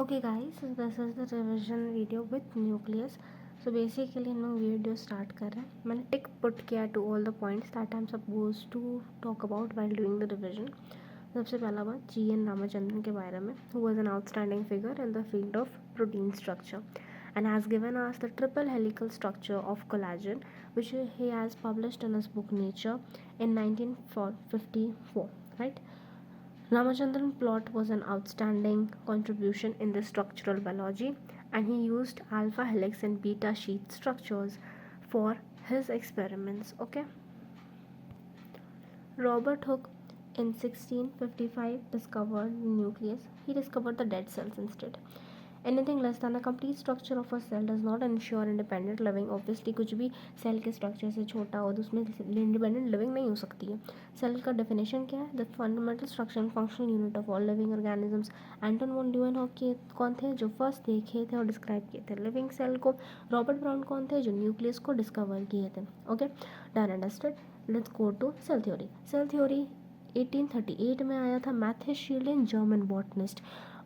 Okay guys, so this is the revision video with nucleus. So basically हम लोग video start कर रहे हैं. मैंने टिक पुट किया to all the points that I am suppose to talk about while doing the revision. सबसे पहला बात जी.एन. रामाचंद्रन के बारे में, who was an outstanding figure in the field of protein structure and has given us the triple helical structure of collagen, which he has published in his book Nature in 1954, right? Ramachandran plot was an outstanding contribution in the structural biology, and he used alpha helix and beta sheath structures for his experiments. Okay. Robert Hooke in 1655 discovered the nucleus. He discovered the dead cells instead. Anything less than a complete structure of a cell does not ensure independent living. Obviously कुछ भी cell के structure से छोटा हो तो उसमें independent living नहीं हो सकती है. सेल का डेफिनेशन क्या है? The fundamental structure and functional unit of all living organisms. Anton von Leeuwenhoek कौन थे जो फर्स्ट देखे थे और डिस्क्राइब किए थे लिविंग सेल को. रॉबर्ट ब्राउन कौन थे जो न्यूक्लियस को डिस्कवर किए थे. Okay, done understood. Let's go to cell theory. Cell theory 1838 में आया था. Matthias Schleiden, German botanist.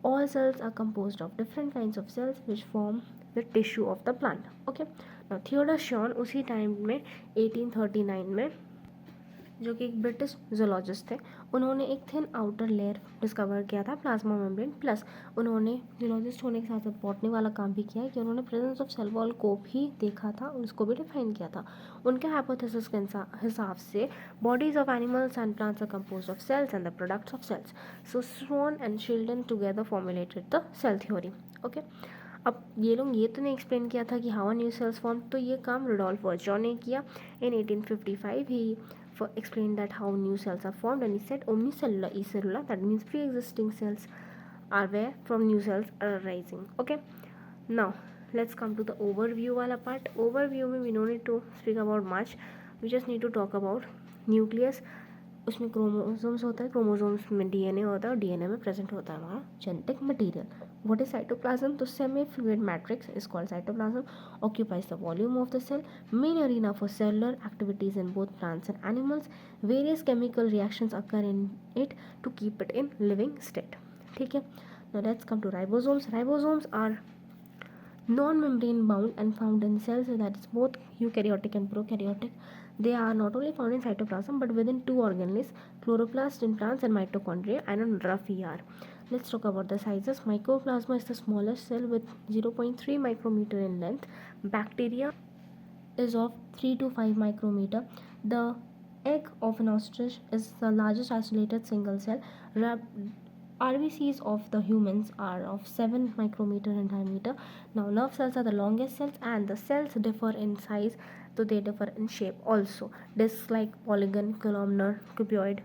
All cells are composed of different kinds of cells which form the tissue of the plant. Okay, now Theodore Schwann उसी time में 1839 में, जो कि एक British zoologist थे, उन्होंने एक थिन आउटर लेयर डिस्कवर किया था, प्लाज्मा मेम्ब्रेन. प्लस उन्होंने जोलॉजिस्ट होने के साथ साथ बॉटनी वाला काम भी किया है कि उन्होंने प्रेजेंस ऑफ सेल वॉल को भी देखा था और उसको भी डिफाइन किया था. उनके हाइपोथेसिस के हिसाब से bodies of animals and plants are composed of cells and the products of cells. So Schwann and Schleiden together formulated the cell theory. Okay, अब ये लोग ये तो नहीं एक्सप्लेन किया था कि हाउ न्यू सेल्स फॉर्म, तो ये काम रुडोल्फ वर्चॉ ने किया. इन 1855 ही explained that how new cells are formed, and he said omnicellular acellular, that means pre-existing cells are where from new cells are arising. Okay, now let's come to the overview wala part. Overview में we don't need to speak about much, we just need to talk about nucleus. उसमें chromosomes होता है, chromosomes में DNA होता है और DNA में present होता है हमारा genetic material. What is cytoplasm? तो semi fluid matrix is called cytoplasm. Occupies the volume of the cell, main arena for cellular activities in both plants and animals. Various chemical reactions occur in it to keep it in living state. ठीक है, now let's come to ribosomes. Ribosomes are non-membrane bound and found in cells, that is both eukaryotic and prokaryotic. They are not only found in cytoplasm but within two organelles, chloroplast in plants and mitochondria and on rough ER. Let's talk about the sizes. Mycoplasma is the smallest cell with 0.3 micrometer in length. Bacteria is of 3 to 5 micrometer. The egg of an ostrich is the largest isolated single cell. RBCs of the humans are of 7 micrometer in diameter. Now nerve cells are the longest cells and the cells differ in size, so they differ in shape also. Disc like, polygon, columnar, cuboid,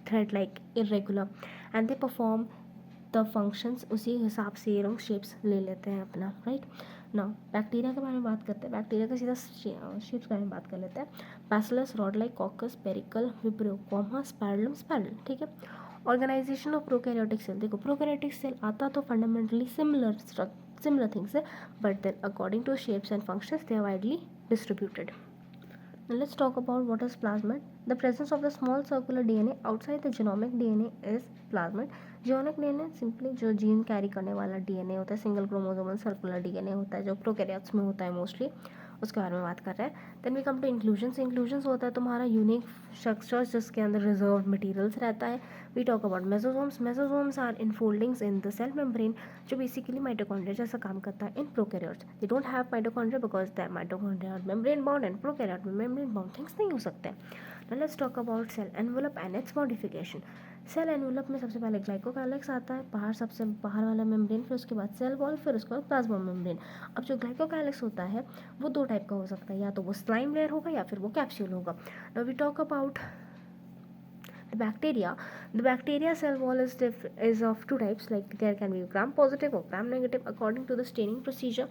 thread like, irregular, and they perform the functions उसी हिसाब से ये लोग shapes ले लेते हैं अपना. Right, now bacteria के बारे में बात करते हैं. बैक्टीरिया का सीधा शेप्स के बारे में बात कर लेते हैं. Bacillus, rod like, coccus, spherical, vibrio, comma, spirillum, spiral. ठीक है, ऑर्गेनाइजेशन ऑफ प्रोकैरियोटिक सेल. देखो प्रोकैरियोटिक सेल आता तो फंडामेंटली सिमिलर थिंग्स है, but then according to shapes and functions they are widely distributed. Now let's talk about what is plasmid. The presence of the small circular DNA outside the genomic DNA is plasmid. Genomic DNA simply जो gene carry करने वाला DNA होता है, single chromosomal circular DNA होता है जो prokaryotes में होता है मोस्टली, उसके बारे में बात कर रहे हैं. Then we come to inclusions. Inclusions होता है तुम्हारा यूनिक स्ट्रक्चर्स जिसके अंदर रिजर्व मटेरियल्स रहता है. We talk about mesosomes. Mesosomes are infoldings in the cell membrane जो बेसिकली माइटोकॉन्ड्रिया जैसा काम करता है in prokaryotes. They don't have mitochondria because the mitochondria are membrane bound and prokaryote में मेम्ब्रेन बाउंड थिंग्स नहीं हो सकते. Now let's talk about cell envelope and its modification. Cell envelope में सबसे पहले ग्लाइकोकैलिक्स आता है, बाहर सबसे बाहर वाला मेम्ब्रेन, फिर उसके बाद सेल वॉल, फिर उसके बाद प्लाज्मा मेम्ब्रेन. अब जो ग्लाइकोकैलिक्स होता है वो दो टाइप का हो सकता है, या तो वो स्लाइम लेयर होगा या फिर वो कैप्सूल होगा. Now we talk about the bacteria cell wall is of two types, like there can be gram positive or gram negative according to the staining procedure.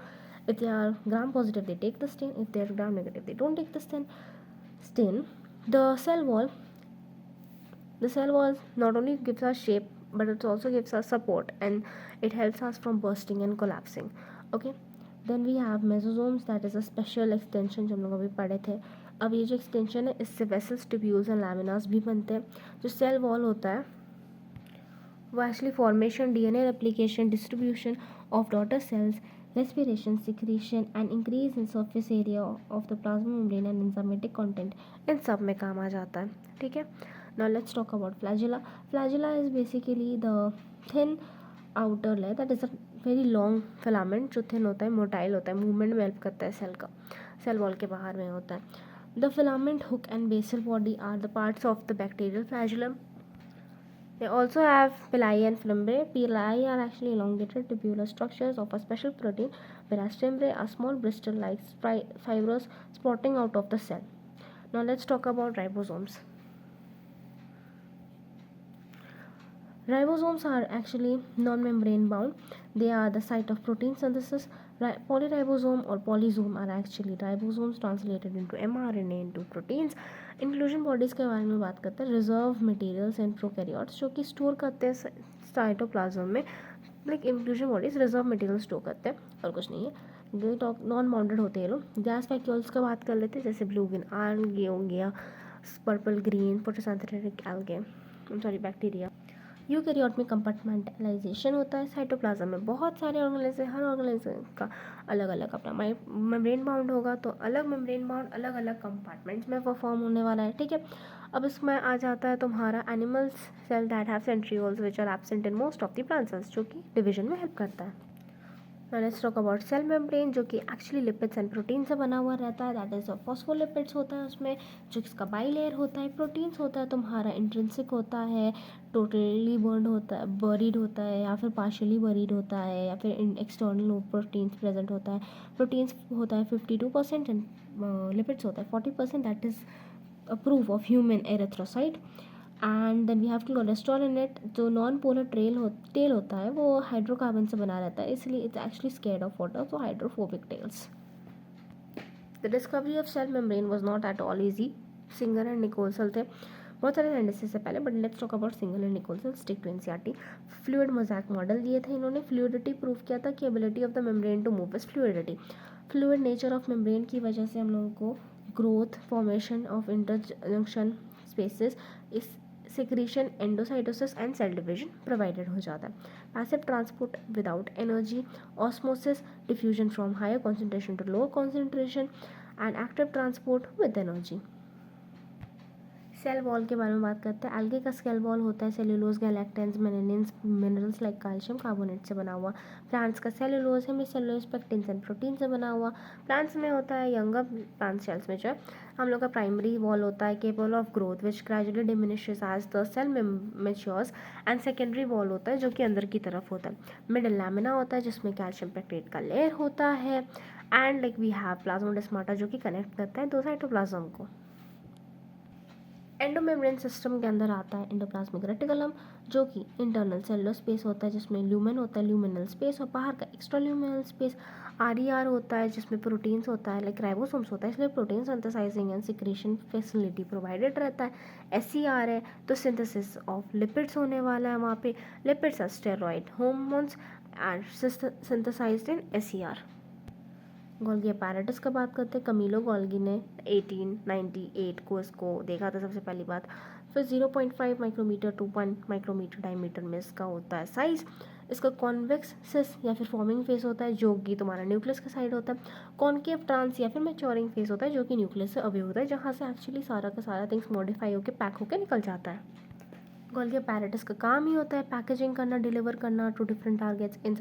If they are gram positive they take the stain, if they are gram negative they don't take the stain. The cell wall not only gives us shape but it also gives us support and it helps us from bursting and collapsing. Okay, then we have mesosomes, that is a special extension जो हम लोग अभी पढ़े थे. अब ये जो extension है इससे वेसल्स, ट्यूब्यूल्स एंड लैमिनास भी बनते हैं. जो सेल वॉल होता है वो actually formation, DNA replication, distribution of daughter cells, respiration, secretion and increase in surface area of the plasma membrane and enzymatic content, इन सब में काम आ जाता है. ठीक है. Now let's talk about flagella. Flagella is basically the thin outer layer that is a very long filament जो थिन होता है, मोटाइल होता है, मूवमेंट में हेल्प करता है सेल का, सेल वॉल के बाहर में होता है. The filament hook and basal body are the parts of the bacterial flagellum. They also have pili and fimbriae. Pili are actually elongated tubular structures of a special protein, whereas fimbriae are small bristle-like fibers sprouting out of the cell. Now let's talk about ribosomes. Ribosomes are actually non-membrane bound. They are the site of protein synthesis. Polyribosome or polysome are actually ribosomes translated into mRNA into proteins. Inclusion bodies के बारे में बात करते हैं. Reserve materials and prokaryotes जो कि store करते हैं साइटोप्लाज्म में. Like inclusion bodies reserve material store करते हैं और कुछ नहीं है. नॉन बाउंडेड होते हैं लोग. गैस वैक्यूल्स का बात कर लेते हैं, जैसे ब्लू ग्रीन आल्गे हो गया, purple green photosynthetic algae, sorry bacteria. Eukaryote में कंपार्टमेंटलाइजेशन होता है. साइटोप्लाज्म में बहुत सारे ऑर्गेनेल्स हैं, हर ऑर्गेनेल का अलग अलग अपना मेम्ब्रेन बाउंड होगा, तो अलग मेम्ब्रेन बाउंड अलग अलग कंपार्टमेंट्स में परफॉर्म होने वाला है. ठीक है. अब इसमें आ जाता है तुम्हारा animals cell that have centrioles which are absent in most of the plant cells, जो कि डिवीजन में हेल्प करता है. Let's talk about cell membrane, जो कि एक्चुअली लिपिड्स एंड प्रोटीन से बना हुआ रहता है. दैट इज फॉस्फोलिपिड्स होता है उसमें, जो इसका बाइलेयर होता है. प्रोटीन्स होता है तुम्हारा इंट्रिंसिक होता है, टोटली बर्न्ड होता है, बरीड होता है, या फिर पार्शियली बरीड होता है, या फिर एक्सटर्नल प्रोटीन्स प्रेजेंट होता है. प्रोटीन्स होता है 52% एंड लिपिड्स होता है 40%. That is a proof of human erythrocyte. And then we have cholesterol in it. जो नॉन पोलर टेल होता है वो हाइड्रोकार्बन से बना रहता है, इसलिए it's actually scared of water, तो hydrophobic tails. The discovery of cell membrane was not at all easy. Singer and Nicolson थे बहुत सारे साइंटिस्ट से पहले, but let's talk about Singer and Nicolson. Stick to NCERT. Fluid mosaic model दिए थे इन्होंने. Fluidity prove किया था कि ability of the membrane to move is fluidity. Fluid nature of membrane की वजह से हम लोगों को growth, formation of interjunction spaces, इस secretion, endocytosis and cell division provided हो जाता है. Passive transport without energy, osmosis, diffusion from higher concentration to lower concentration, and active transport with energy. Cell wall के बारे में बात करते हैं. एल्गे का सेल वॉल होता है cellulose, galactans, melanins, minerals like calcium carbonate से बना हुआ. प्लांट्स का cellulose hemicellulose, pectins and protein से बना हुआ. प्लांट्स में होता है यंगर प्लांट सेल्स में जो है हम लोग का प्राइमरी वॉल होता है capable of growth which gradually diminishes as the cell matures, and secondary wall होता है जो कि अंदर की तरफ होता है. मिडल लैमिना होता है जिसमें कैल्शियम पेक्टेट का लेयर होता है. And like we have plasmodesmata जो कि कनेक्ट करता है दो साइटोप्लाज्म को. एंडोमेम्ब्रेन सिस्टम के अंदर आता है एंडोप्लाज्मिक रेटिकुलम, जो कि इंटरनल सेलुलर स्पेस होता है जिसमें ल्यूमेन होता है, ल्यूमिनल स्पेस, और बाहर का एक्स्ट्रा ल्यूमिनल स्पेस. आर होता है जिसमें प्रोटीन्स होता है, लाइक राइबोसोम्स होता है, इसलिए protein synthesising and secretion facility provided रहता है. एससीआर है तो सिंथेसिस ऑफ लिपिड्स होने वाला है वहाँ पे. Lipids are steroid hormones and synthesized in SCR. Golgi apparatus का बात करते हैं. कमीलो गोल्गी ने 1898 को इसको देखा था सबसे पहली बात. फिर 0.5 माइक्रोमीटर टू 1 माइक्रोमीटर डायमीटर में इसका होता है साइज़. इसका कॉन्वेक्स सिस या फिर फॉर्मिंग फेस होता है जो कि तुम्हारा न्यूक्लियस का साइड होता है. कॉन्केव ट्रांस या फिर मैच्योरिंग फेस होता है जो कि न्यूक्लियस से अवे होता है, जहाँ से एक्चुअली सारा का सारा थिंग्स मॉडिफाई होकर पैक होकर निकल जाता है. गोल्गी अपैरेटस का काम ही होता है पैकेजिंग करना, डिलीवर करना टू डिफरेंट टारगेट्स इन